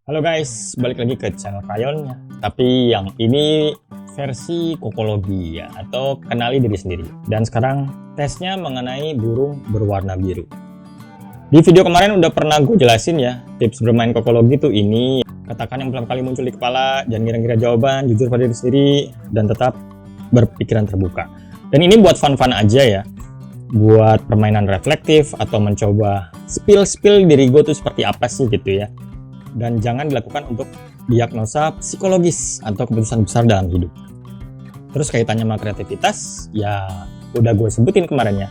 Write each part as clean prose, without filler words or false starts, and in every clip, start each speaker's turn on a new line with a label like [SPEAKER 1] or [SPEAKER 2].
[SPEAKER 1] Halo guys, balik lagi ke channel Krayonnya. Tapi yang ini versi kokologi ya, atau kenali diri sendiri. Dan sekarang tesnya mengenai burung berwarna biru. Di video kemarin udah pernah gue jelasin ya, tips bermain kokologi tuh ini. Katakan yang pertama kali muncul di kepala, jangan ngira-ngira jawaban, jujur pada diri sendiri, dan tetap berpikiran terbuka. Dan ini buat fun-fun aja ya, buat permainan reflektif atau mencoba spill diri gue tuh seperti apa sih gitu ya. Dan jangan dilakukan untuk diagnosa psikologis atau keputusan besar dalam hidup. Terus kaitannya sama kreativitas, ya udah gue sebutin kemarin ya.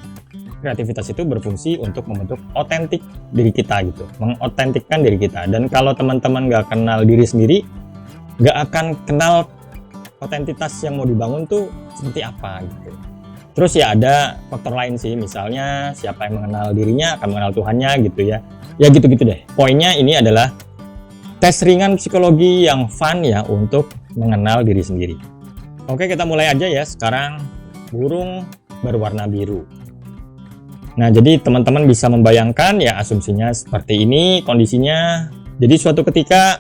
[SPEAKER 1] Kreativitas itu berfungsi untuk membentuk otentik diri kita gitu, mengotentikkan diri kita. Dan kalau teman-teman nggak kenal diri sendiri, nggak akan kenal otentitas yang mau dibangun tuh seperti apa gitu. Terus ya ada faktor lain sih, misalnya siapa yang mengenal dirinya akan mengenal Tuhannya gitu ya. Ya gitu-gitu deh. Poinnya ini adalah tes ringan psikologi yang fun ya untuk mengenal diri sendiri. Oke, kita mulai aja ya. Sekarang burung berwarna biru. Nah, jadi teman-teman bisa membayangkan ya asumsinya seperti ini kondisinya. Jadi suatu ketika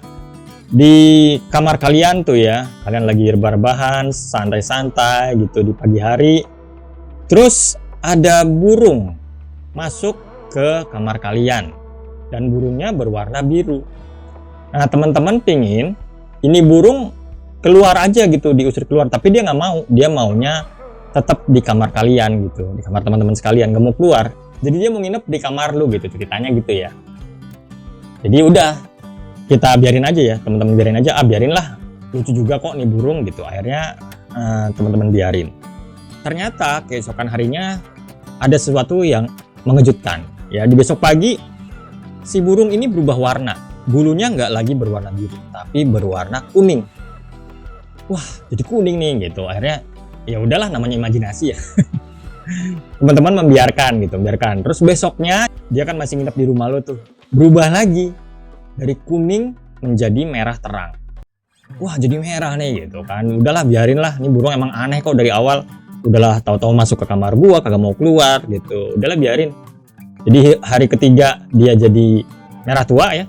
[SPEAKER 1] di kamar kalian tuh ya, kalian lagi rebahan, santai-santai gitu di pagi hari. Terus ada burung masuk ke kamar kalian dan burungnya berwarna biru. Nah, teman-teman pingin ini burung keluar aja gitu, diusir keluar, tapi dia nggak mau, dia maunya tetap di kamar kalian gitu, di kamar teman-teman sekalian, nggak mau keluar. Jadi dia mau nginep di kamar lu gitu, ceritanya gitu ya. Jadi udah, kita biarin aja ya, teman-teman biarin aja, biarinlah, lucu juga kok nih burung gitu. Akhirnya teman-teman biarin. Ternyata keesokan harinya ada sesuatu yang mengejutkan. Ya, di besok pagi si burung ini berubah warna. Bulunya nggak lagi berwarna biru, tapi berwarna kuning. Wah, jadi kuning nih gitu. Akhirnya ya udahlah, namanya imajinasi ya. Teman-teman membiarkan gitu, biarkan. Terus besoknya dia kan masih nginep di rumah lo tuh. Berubah lagi dari kuning menjadi merah terang. Wah, jadi merah nih gitu kan. Udahlah, biarin lah. Ini burung emang aneh kok dari awal. Udahlah, tahu-tahu masuk ke kamar gua, kagak mau keluar gitu. Udahlah, biarin. Jadi hari ketiga dia jadi merah tua ya.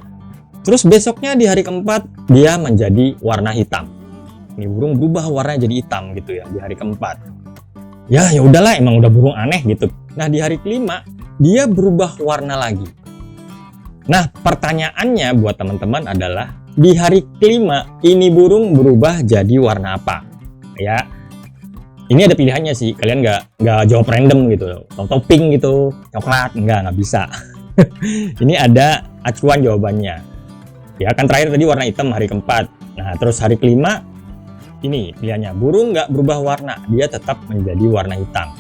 [SPEAKER 1] Terus besoknya di hari keempat dia menjadi warna hitam. Ini burung berubah warnanya jadi hitam gitu ya di hari keempat. Ya udahlah, emang udah burung aneh gitu. Nah, di hari kelima dia berubah warna lagi. Nah, pertanyaannya buat teman-teman adalah di hari kelima ini burung berubah jadi warna apa? Ya, ini ada pilihannya sih. Kalian nggak jawab random gitu, atau pink gitu, coklat, nggak bisa. Ini ada acuan jawabannya. Ya kan, terakhir tadi warna hitam hari keempat. Nah, terus hari kelima ini pilihannya burung nggak berubah warna, dia tetap menjadi warna hitam.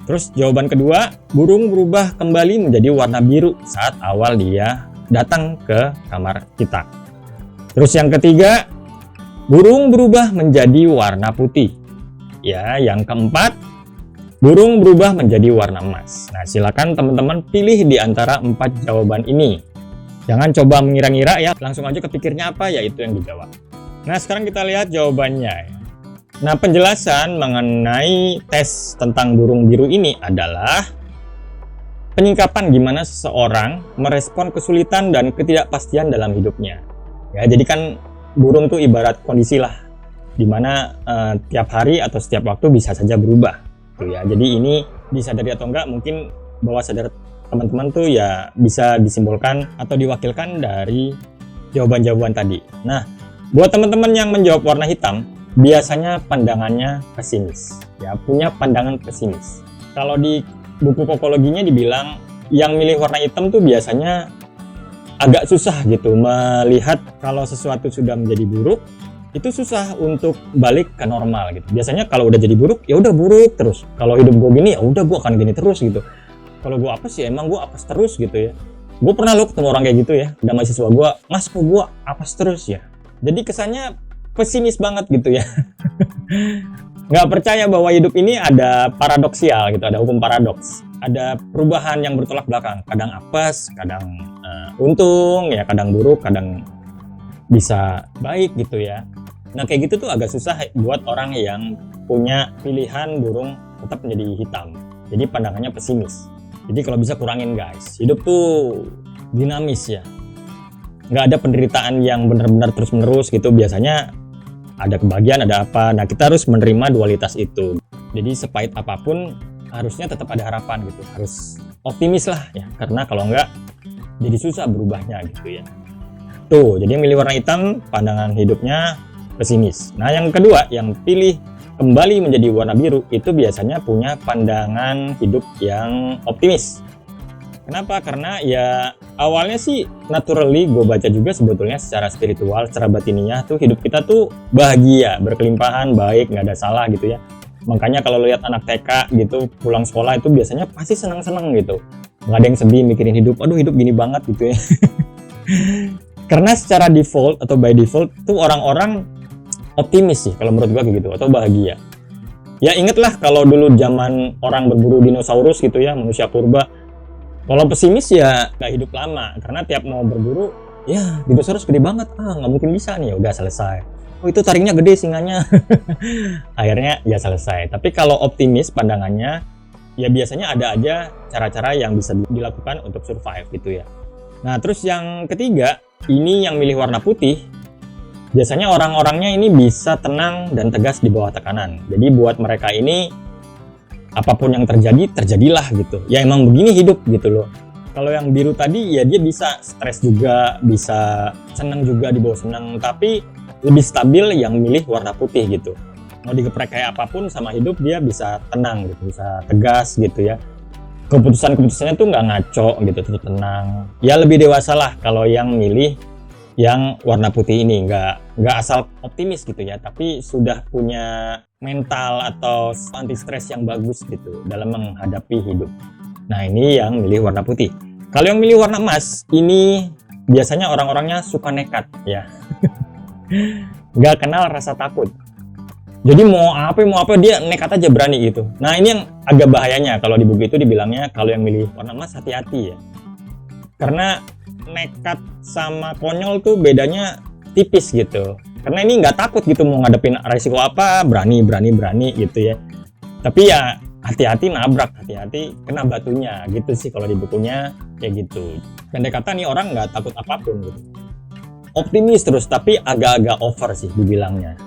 [SPEAKER 1] Terus jawaban kedua, burung berubah kembali menjadi warna biru saat awal dia datang ke kamar kita. Terus yang ketiga, burung berubah menjadi warna putih. Ya, yang keempat, burung berubah menjadi warna emas. Nah, silakan teman-teman pilih di antara 4 jawaban ini. Jangan coba mengira-ngira ya, langsung aja kepikirnya apa ya itu yang dijawab. Nah, sekarang kita lihat jawabannya. Nah, penjelasan mengenai tes tentang burung biru ini adalah penyingkapan gimana seseorang merespon kesulitan dan ketidakpastian dalam hidupnya. Ya, jadi kan burung tuh ibarat kondisi lah, dimana tiap hari atau setiap waktu bisa saja berubah. Tuh ya, jadi ini disadari atau enggak, mungkin bawah sadar teman-teman tuh ya bisa disimbolkan atau diwakilkan dari jawaban-jawaban tadi. Nah, buat teman-teman yang menjawab warna hitam, biasanya pandangannya pesimis. Ya, punya pandangan pesimis. Kalau di buku kokologinya dibilang yang milih warna hitam tuh biasanya agak susah gitu melihat kalau sesuatu sudah menjadi buruk, itu susah untuk balik ke normal gitu. Biasanya kalau udah jadi buruk, ya udah buruk terus. Kalau hidup gue gini, ya udah gue akan gini terus gitu. Kalau gue apa sih, emang gue apes terus gitu ya. Gue pernah lo ketemu orang kayak gitu ya, udah mahasiswa gue, mas kok gue apes terus ya. Jadi kesannya pesimis banget gitu ya. Nggak percaya bahwa hidup ini ada paradoksial gitu, ada hukum paradoks. Ada perubahan yang bertolak belakang, kadang apes, kadang untung ya, kadang buruk, kadang bisa baik gitu ya. Nah, kayak gitu tuh agak susah buat orang yang punya pilihan burung tetap menjadi hitam. Jadi pandangannya pesimis. Jadi kalau bisa kurangin guys, hidup tuh dinamis ya. nggak ada penderitaan yang benar-benar terus-menerus gitu. Biasanya ada kebahagiaan, ada apa. Nah, kita harus menerima dualitas itu. Jadi sepahit apapun harusnya tetap ada harapan gitu. Harus optimis lah ya, karena kalau nggak jadi susah berubahnya gitu ya. Tuh, jadi yang milih warna hitam pandangan hidupnya pesimis. Nah, yang kedua yang pilih kembali menjadi warna biru itu biasanya punya pandangan hidup yang optimis. Kenapa? Karena ya awalnya sih naturally gue baca juga sebetulnya secara spiritual, secara batiniah tuh hidup kita tuh bahagia, berkelimpahan, baik, nggak ada salah gitu ya. Makanya kalau lihat anak TK gitu pulang sekolah itu biasanya pasti senang-senang gitu. Nggak ada yang sedih mikirin hidup, aduh hidup gini banget gitu ya. Karena secara default atau by default tuh orang-orang optimis sih kalau menurut gue kayak gitu, atau bahagia. Ya ingetlah kalau dulu zaman orang berburu dinosaurus gitu ya, manusia purba. Kalau pesimis ya nggak hidup lama, karena tiap mau berburu, ya dinosaurus gede banget, nggak mungkin bisa nih, udah selesai. Oh itu taringnya gede singanya, akhirnya ya selesai. Tapi kalau optimis pandangannya, ya biasanya ada aja cara-cara yang bisa dilakukan untuk survive gitu ya. Nah terus yang ketiga, ini yang milih warna putih, biasanya orang-orangnya ini bisa tenang dan tegas di bawah tekanan. Jadi buat mereka ini apapun yang terjadi, terjadilah gitu. Ya emang begini hidup gitu loh. Kalau yang biru tadi ya dia bisa stres juga, bisa senang juga di bawah senang, tapi lebih stabil yang milih warna putih gitu. Mau digeprek kayak apapun sama hidup dia bisa tenang gitu, bisa tegas gitu ya. Keputusan-keputusannya tuh nggak ngaco gitu, tetap tenang. Ya lebih dewasa lah kalau yang milih yang warna putih ini, nggak asal optimis gitu ya, tapi sudah punya mental atau anti stres yang bagus gitu dalam menghadapi hidup. Nah ini yang milih warna putih. Kalau yang milih warna emas ini biasanya orang-orangnya suka nekat ya. Nggak kenal rasa takut. Jadi mau apa dia nekat aja, berani gitu. Nah ini yang agak bahayanya kalau di buku itu dibilangnya kalau yang milih warna emas hati-hati ya. Karena nekat sama konyol tuh bedanya tipis gitu. Karena ini nggak takut gitu mau ngadepin resiko apa, berani gitu ya. Tapi ya hati-hati nabrak, hati-hati kena batunya gitu sih kalau di bukunya kayak gitu. Pendek kata nih orang nggak takut apapun gitu. Optimis terus tapi agak-agak over sih dibilangnya.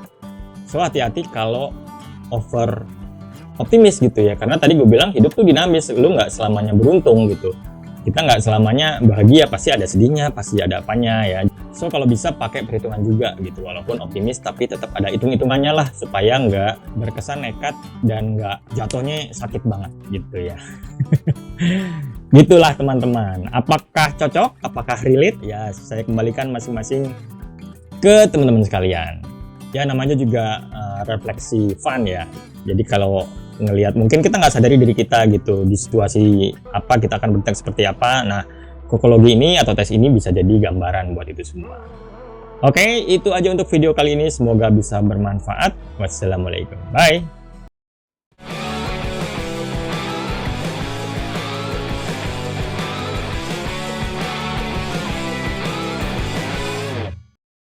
[SPEAKER 1] So hati-hati kalau over optimis gitu ya. Karena tadi gue bilang hidup tuh dinamis, lu nggak selamanya beruntung gitu. Kita nggak selamanya bahagia, pasti ada sedihnya, pasti ada apanya ya. So kalau bisa pakai perhitungan juga gitu, walaupun optimis tapi tetap ada hitung-hitungannya lah supaya nggak berkesan nekat dan nggak jatuhnya sakit banget gitu ya. Gitulah teman-teman. Apakah cocok? Apakah relate? Ya saya kembalikan masing-masing ke teman-teman sekalian. Ya namanya juga refleksi fun ya. Jadi kalau ngelihat mungkin kita nggak sadari diri kita gitu di situasi apa kita akan bertindak seperti apa. Nah kokologi ini atau tes ini bisa jadi gambaran buat itu semua. Oke, itu aja untuk video kali ini, semoga bisa bermanfaat. Wassalamualaikum, bye.